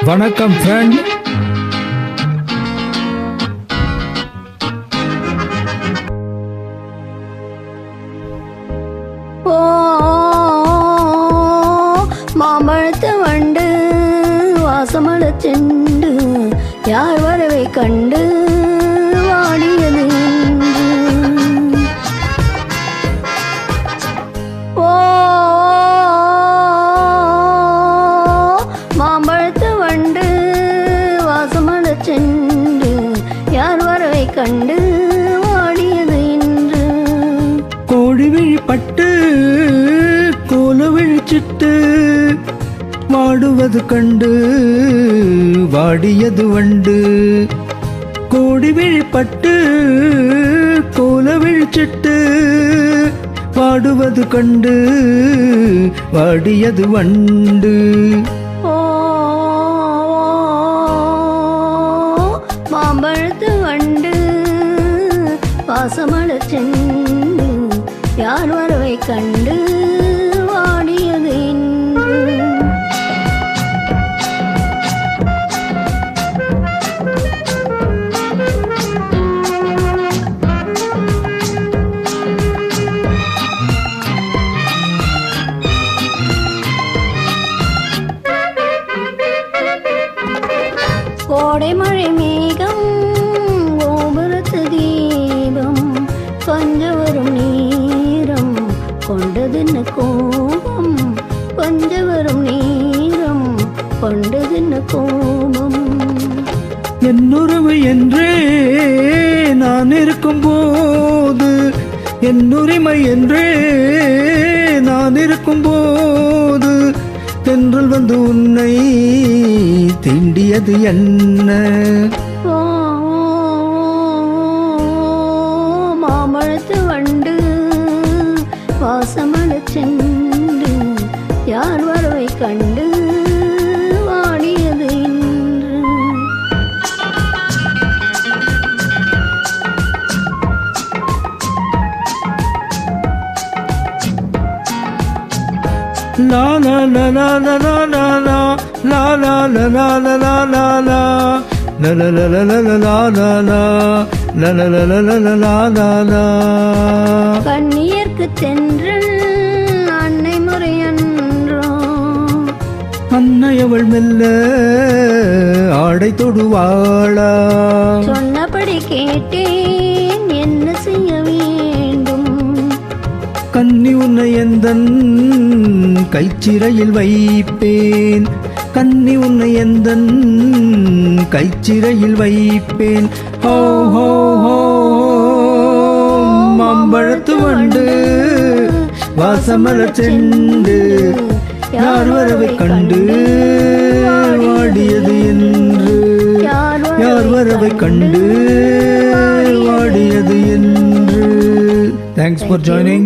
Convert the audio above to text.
வணக்கம் ஃப்ரெண்ட். மாம்பழத்து வண்டு வாசமட செண்டு யார் வரவை கண்டு வாடியது. ஓ மாம்பழத்து வண்டு வாசமட செண்டு யார் வரவை கண்டு வாடியது என்று. கோழி விழிப்பட்டு கோல விழிச்சிட்டு வாடுவது கண்டு வாடியது வண்டு. கோடி விழிப்பட்டு கோல விழிச்சிட்டு வாடுவது கண்டு வாடியது வண்டு. மாம்பழத்து வண்டு வாசமட செண்டு யார் வரவை கண்டு வாடியது என்று. கோடை மழை மேகம் கோபுரத்து தீபம் கொஞ்சம் வரும் நேரம் கொண்டதுன்னு கோபம். கொஞ்சம் வரும் நேரம் கொண்டதுன்னு கோபம். என்னுறவு என்றே நான் இருக்கும் போது, என்னுரிமை என்றே நான் இருக்கும் போது தென்றல் வந்து உன்னை தீண்டியது என்ன. மாம்பழத்து வண்டு வாசமட செண்டு யார் வரவை கண்டு வாடியது என்று. லா லா லா லா லா லா லா லா லா லா லா லா லா லா லா la la la la la la la la la la la la la la la la. கண்ணியர்க்கு தென்றல் அன்னை முறையன்றோ. அன்னை அவள் மெல்ல ஆடை தொடுவாளா. சொன்னபடி கேட்டேன் என்ன செய்ய வேண்டும். கன்னி உன்னை எந்தன் கைச்சிறையில் வைப்பேன். கன்னி உன்னை எந்தன் கைச்சிறையில் வைப்பேன். ஹோ ஹோ ஹோ மாம்பழத்து வண்டு வாசமல செண்டு யார் வரவை கண்டு வாடியது என்று. யார் வரவை கண்டு வாடியது என்று. Thanks for joining.